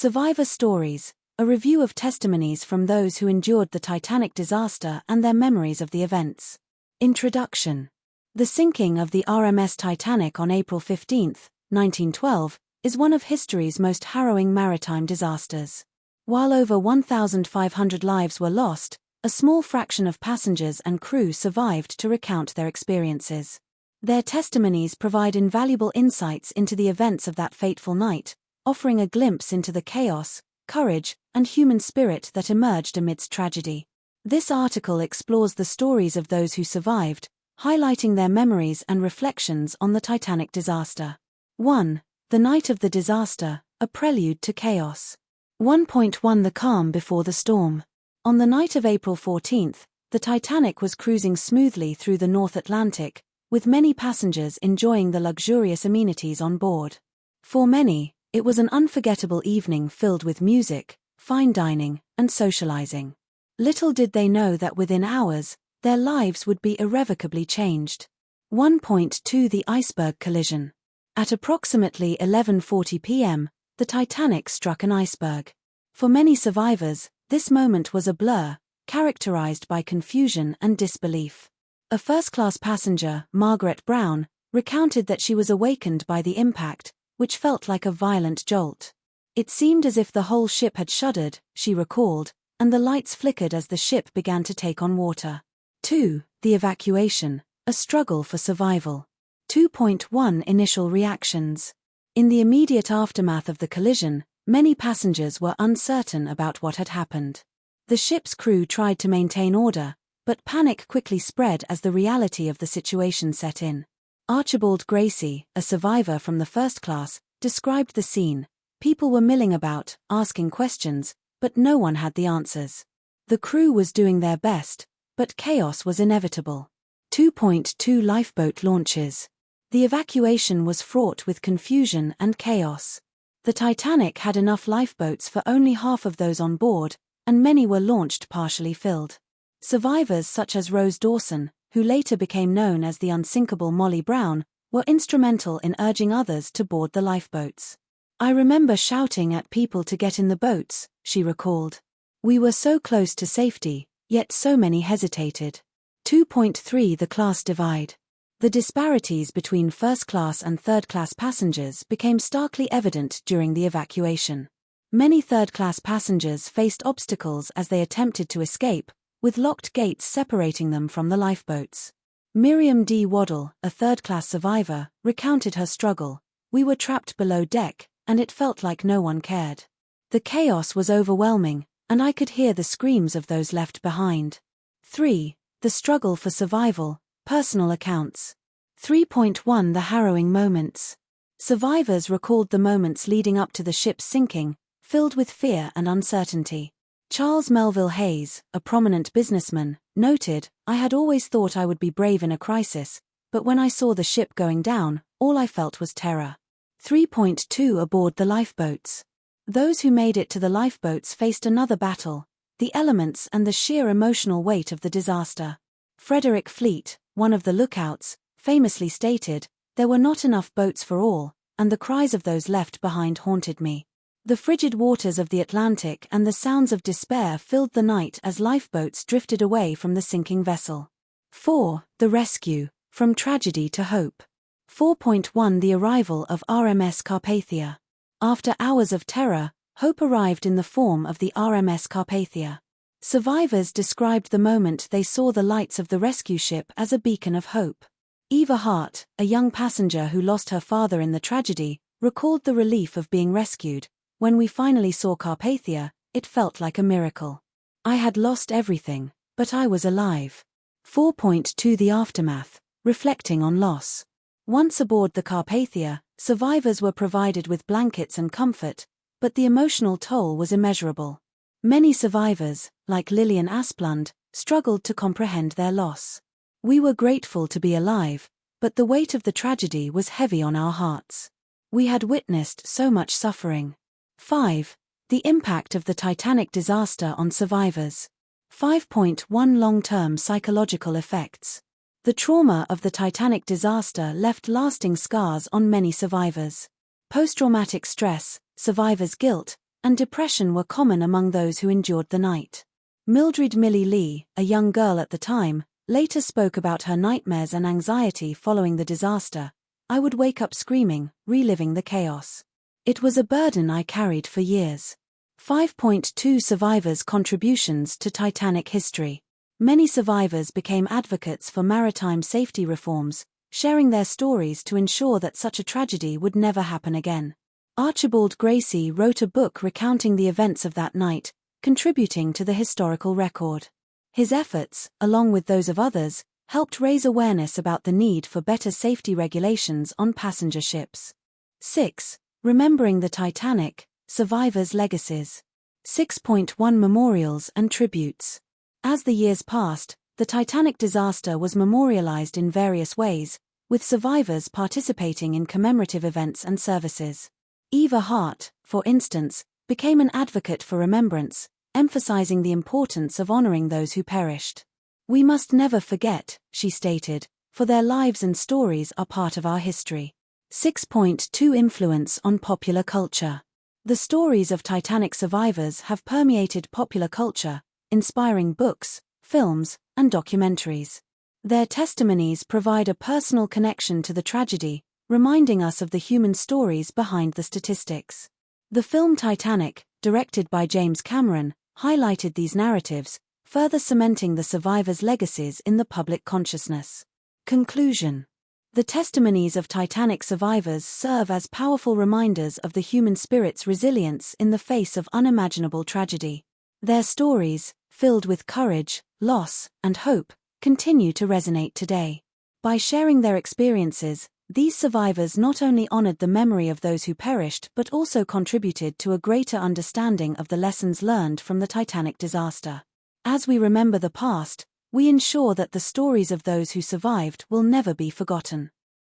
Survivor Stories, a review of testimonies from those who endured the Titanic disaster and their memories of the events. Introduction. The sinking of the RMS Titanic on April 15, 1912, is one of history's most harrowing maritime disasters. While over 1,500 lives were lost, a small fraction of passengers and crew survived to recount their experiences. Their testimonies provide invaluable insights into the events of that fateful night, offering a glimpse into the chaos, courage, and human spirit that emerged amidst tragedy. This article explores the stories of those who survived, highlighting their memories and reflections on the Titanic disaster. 1. The night of the disaster, a prelude to chaos. 1.1 The calm before the storm. On the night of April 14, the Titanic was cruising smoothly through the North Atlantic, with many passengers enjoying the luxurious amenities on board. For many, it was an unforgettable evening filled with music, fine dining, and socializing. Little did they know that within hours, their lives would be irrevocably changed. 1.2 The iceberg collision. At approximately 11:40 p.m., the Titanic struck an iceberg. For many survivors, this moment was a blur, characterized by confusion and disbelief. A first-class passenger, Margaret Brown, recounted that she was awakened by the impact, which felt like a violent jolt. It seemed as if the whole ship had shuddered, she recalled, and the lights flickered as the ship began to take on water. 2. The evacuation, a struggle for survival. 2.1 Initial reactions. In the immediate aftermath of the collision, many passengers were uncertain about what had happened. The ship's crew tried to maintain order, but panic quickly spread as the reality of the situation set in. Archibald Gracie, a survivor from the first class, described the scene. People were milling about, asking questions, but no one had the answers. The crew was doing their best, but chaos was inevitable. 2.2 Lifeboat launches. The evacuation was fraught with confusion and chaos. The Titanic had enough lifeboats for only half of those on board, and many were launched partially filled. Survivors such as Rose Dawson, who later became known as the unsinkable Molly Brown, were instrumental in urging others to board the lifeboats. "I remember shouting at people to get in the boats," she recalled. "We were so close to safety, yet so many hesitated." 2.3 The class divide. The disparities between first-class and third-class passengers became starkly evident during the evacuation. Many third-class passengers faced obstacles as they attempted to escape, with locked gates separating them from the lifeboats. Miriam D. Waddell, a third-class survivor, recounted her struggle. "We were trapped below deck, and it felt like no one cared. The chaos was overwhelming, and I could hear the screams of those left behind." 3. The struggle for survival, personal accounts. 3.1 The harrowing moments. Survivors recalled the moments leading up to the ship's sinking, filled with fear and uncertainty. Charles Melville Hayes, a prominent businessman, noted, "I had always thought I would be brave in a crisis, but when I saw the ship going down, all I felt was terror." 3.2 Aboard the lifeboats. Those who made it to the lifeboats faced another battle, the elements and the sheer emotional weight of the disaster. Frederick Fleet, one of the lookouts, famously stated, "There were not enough boats for all, and the cries of those left behind haunted me." The frigid waters of the Atlantic and the sounds of despair filled the night as lifeboats drifted away from the sinking vessel. 4. The rescue, from tragedy to hope. 4.1 The arrival of RMS Carpathia. After hours of terror, hope arrived in the form of the RMS Carpathia. Survivors described the moment they saw the lights of the rescue ship as a beacon of hope. Eva Hart, a young passenger who lost her father in the tragedy, recalled the relief of being rescued. "When we finally saw Carpathia, it felt like a miracle. I had lost everything, but I was alive." 4.2 The aftermath, reflecting on loss. Once aboard the Carpathia, survivors were provided with blankets and comfort, but the emotional toll was immeasurable. Many survivors, like Lillian Asplund, struggled to comprehend their loss. "We were grateful to be alive, but the weight of the tragedy was heavy on our hearts. We had witnessed so much suffering." 5. The impact of the Titanic disaster on survivors. 5.1 Long-term psychological effects. The trauma of the Titanic disaster left lasting scars on many survivors. Post-traumatic stress, survivor's guilt, and depression were common among those who endured the night. Mildred Millie Lee, a young girl at the time, later spoke about her nightmares and anxiety following the disaster. "I would wake up screaming, reliving the chaos. It was a burden I carried for years." 5.2 Survivors' contributions to Titanic history. Many survivors became advocates for maritime safety reforms, sharing their stories to ensure that such a tragedy would never happen again. Archibald Gracie wrote a book recounting the events of that night, contributing to the historical record. His efforts, along with those of others, helped raise awareness about the need for better safety regulations on passenger ships. 6. Remembering the Titanic, Survivors' Legacies. 6.1 Memorials and Tributes. As the years passed, the Titanic disaster was memorialized in various ways, with survivors participating in commemorative events and services. Eva Hart, for instance, became an advocate for remembrance, emphasizing the importance of honoring those who perished. "We must never forget," she stated, "for their lives and stories are part of our history." 6.2 Influence on popular culture. The stories of Titanic survivors have permeated popular culture, inspiring books, films, and documentaries. Their testimonies provide a personal connection to the tragedy, reminding us of the human stories behind the statistics. The film Titanic, directed by James Cameron, highlighted these narratives, further cementing the survivors' legacies in the public consciousness. Conclusion. The testimonies of Titanic survivors serve as powerful reminders of the human spirit's resilience in the face of unimaginable tragedy. Their stories, filled with courage, loss, and hope, continue to resonate today. By sharing their experiences, these survivors not only honored the memory of those who perished but also contributed to a greater understanding of the lessons learned from the Titanic disaster. As we remember the past, we ensure that the stories of those who survived will never be forgotten.